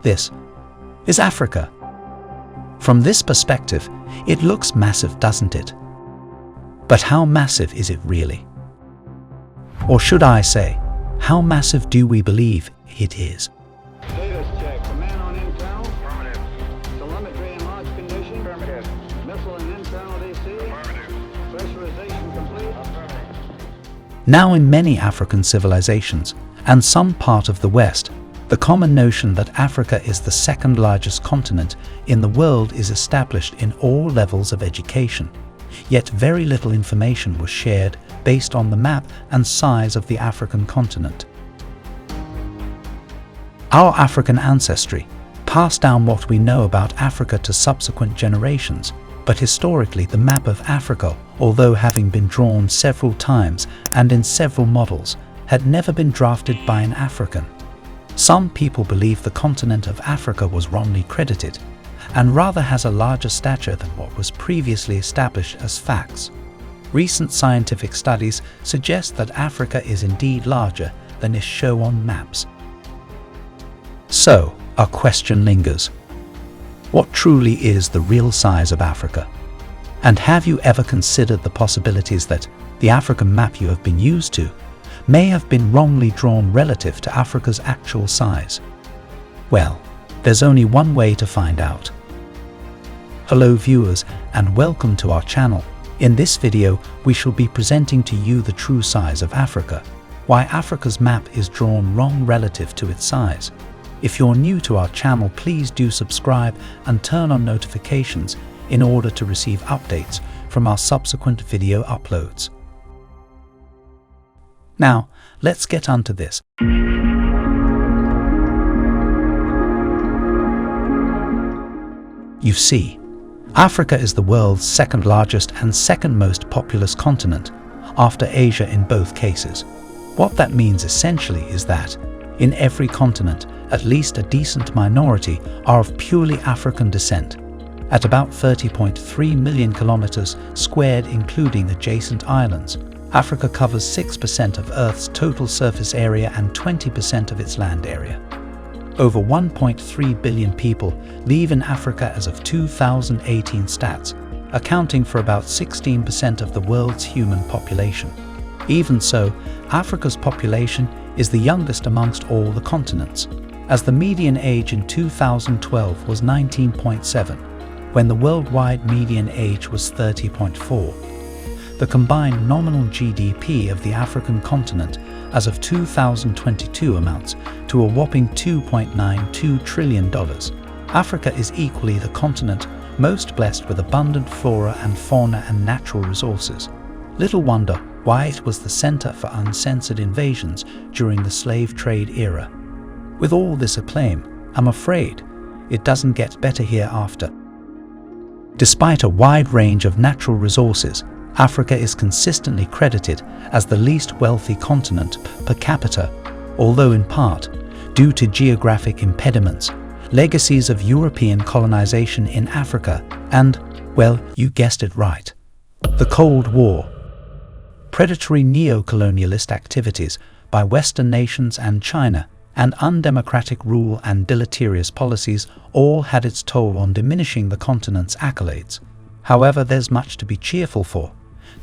this is Africa. From this perspective, it looks massive, doesn't it? But how massive is it really? Or should I say, how massive do we believe it is? Status check. Command on internal. Affirmative. Telemetry in launch condition. Affirmative. Missile and internal DC. Affirmative. Pressurization complete. Affirmative. Now in many African civilizations, and some part of the West, the common notion that Africa is the second largest continent in the world is established in all levels of education. Yet very little information was shared based on the map and size of the African continent. Our African ancestry passed down what we know about Africa to subsequent generations, but historically the map of Africa, although having been drawn several times and in several models, had never been drafted by an African. Some people believe the continent of Africa was wrongly credited, and rather has a larger stature than what was previously established as facts. Recent scientific studies suggest that Africa is indeed larger than is shown on maps. So, our question lingers. What truly is the real size of Africa? And have you ever considered the possibilities that the African map you have been used to may have been wrongly drawn relative to Africa's actual size? Well, there's only one way to find out. Hello viewers, and welcome to our channel. In this video, we shall be presenting to you the true size of Africa, why Africa's map is drawn wrong relative to its size. If you're new to our channel, please do subscribe and turn on notifications in order to receive updates from our subsequent video uploads. Now, let's get on to this. You see, Africa is the world's second largest and second most populous continent, after Asia in both cases. What that means essentially is that, in every continent, at least a decent minority are of purely African descent. At about 30.3 million kilometers squared including adjacent islands, Africa covers 6% of Earth's total surface area and 20% of its land area. Over 1.3 billion people live in Africa as of 2018 stats, accounting for about 16% of the world's human population. Even so, Africa's population is the youngest amongst all the continents, as the median age in 2012 was 19.7, when the worldwide median age was 30.4. The combined nominal GDP of the African continent as of 2022 amounts to a whopping $2.92 trillion. Africa is equally the continent most blessed with abundant flora and fauna and natural resources. Little wonder why it was the center for uncensored invasions during the slave trade era. With all this acclaim, I'm afraid it doesn't get better hereafter. Despite a wide range of natural resources, Africa is consistently credited as the least wealthy continent per capita, although in part due to geographic impediments, legacies of European colonization in Africa, and, well, you guessed it right, the Cold War. Predatory neo-colonialist activities by Western nations and China, and undemocratic rule and deleterious policies all had its toll on diminishing the continent's accolades. However, there's much to be cheerful for.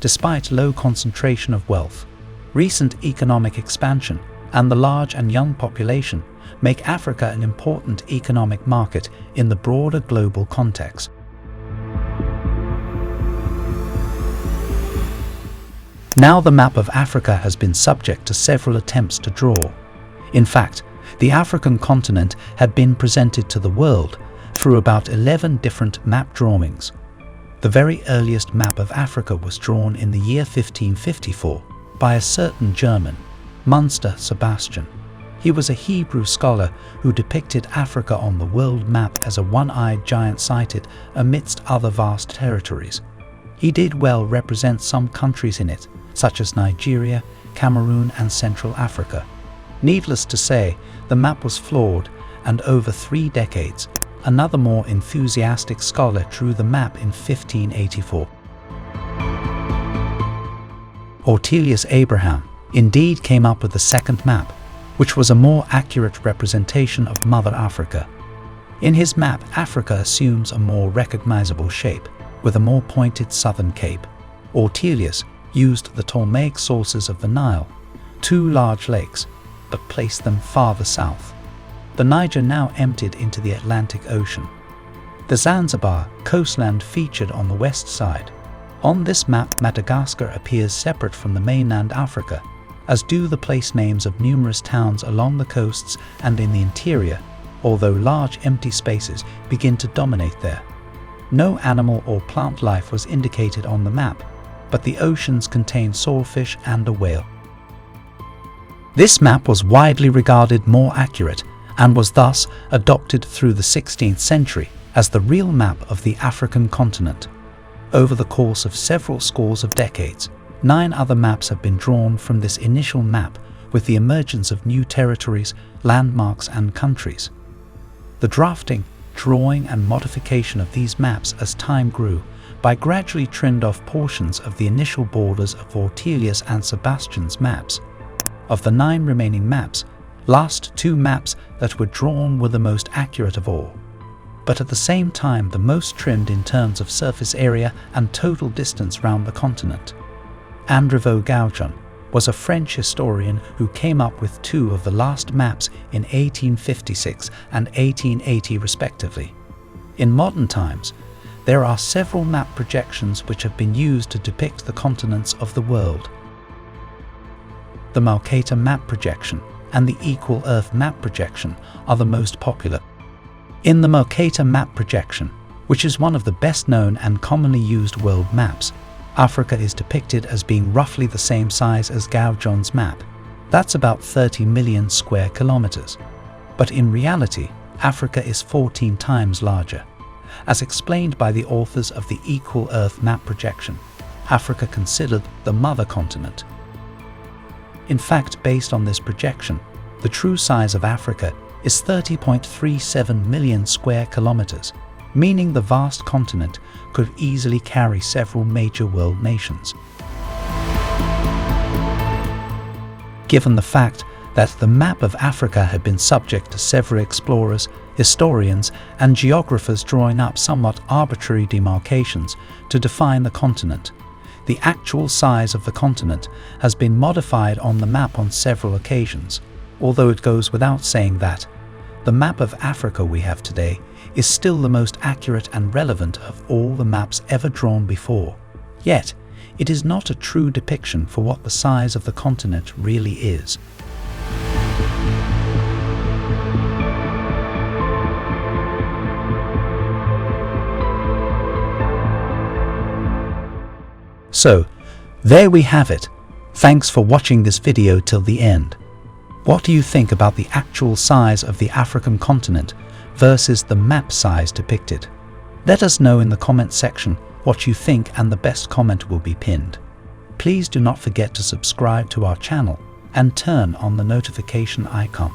Despite low concentration of wealth, recent economic expansion, and the large and young population make Africa an important economic market in the broader global context. Now the map of Africa has been subject to several attempts to draw. In fact, the African continent had been presented to the world through about 11 different map drawings. The very earliest map of Africa was drawn in the year 1554 by a certain German, Munster Sebastian. He was a Hebrew scholar who depicted Africa on the world map as a one-eyed giant sighted amidst other vast territories. He did well represent some countries in it, such as Nigeria, Cameroon and Central Africa. Needless to say, the map was flawed, and over 3 decades, another more enthusiastic scholar drew the map in 1584. Ortelius Abraham indeed came up with the second map, which was a more accurate representation of Mother Africa. In his map, Africa assumes a more recognizable shape, with a more pointed southern cape. Ortelius used the Ptolemaic sources of the Nile, two large lakes, but placed them farther south. The Niger now emptied into the Atlantic Ocean. The Zanzibar coastland featured on the west side. On this map, Madagascar appears separate from the mainland Africa, as do the place names of numerous towns along the coasts and in the interior, although large empty spaces begin to dominate there. No animal or plant life was indicated on the map, but the oceans contain swordfish and a whale. This map was widely regarded more accurate and was thus adopted through the 16th century as the real map of the African continent. Over the course of several scores of decades, 9 other maps have been drawn from this initial map with the emergence of new territories, landmarks and countries. The drafting, drawing and modification of these maps as time grew by gradually trimmed off portions of the initial borders of Ortelius and Sebastian's maps. Of the 9 remaining maps, last 2 maps that were drawn were the most accurate of all, but at the same time the most trimmed in terms of surface area and total distance round the continent. André Gaujon was a French historian who came up with 2 of the last maps in 1856 and 1880 respectively. In modern times, there are several map projections which have been used to depict the continents of the world. The Mercator map projection and the Equal Earth map projection are the most popular. In the Mercator map projection, which is one of the best known and commonly used world maps, Africa is depicted as being roughly the same size as Gaujon's map. That's about 30 million square kilometers. But in reality, Africa is 14 times larger. As explained by the authors of the Equal Earth map projection, Africa considered the mother continent. In fact, based on this projection, the true size of Africa is 30.37 million square kilometers, meaning the vast continent could easily carry several major world nations. Given the fact that the map of Africa had been subject to several explorers, historians, and geographers drawing up somewhat arbitrary demarcations to define the continent, the actual size of the continent has been modified on the map on several occasions, although it goes without saying that the map of Africa we have today is still the most accurate and relevant of all the maps ever drawn before. Yet, it is not a true depiction for what the size of the continent really is. So, there we have it. Thanks for watching this video till the end. What do you think about the actual size of the African continent versus the map size depicted? Let us know in the comment section what you think, and the best comment will be pinned. Please do not forget to subscribe to our channel and turn on the notification icon.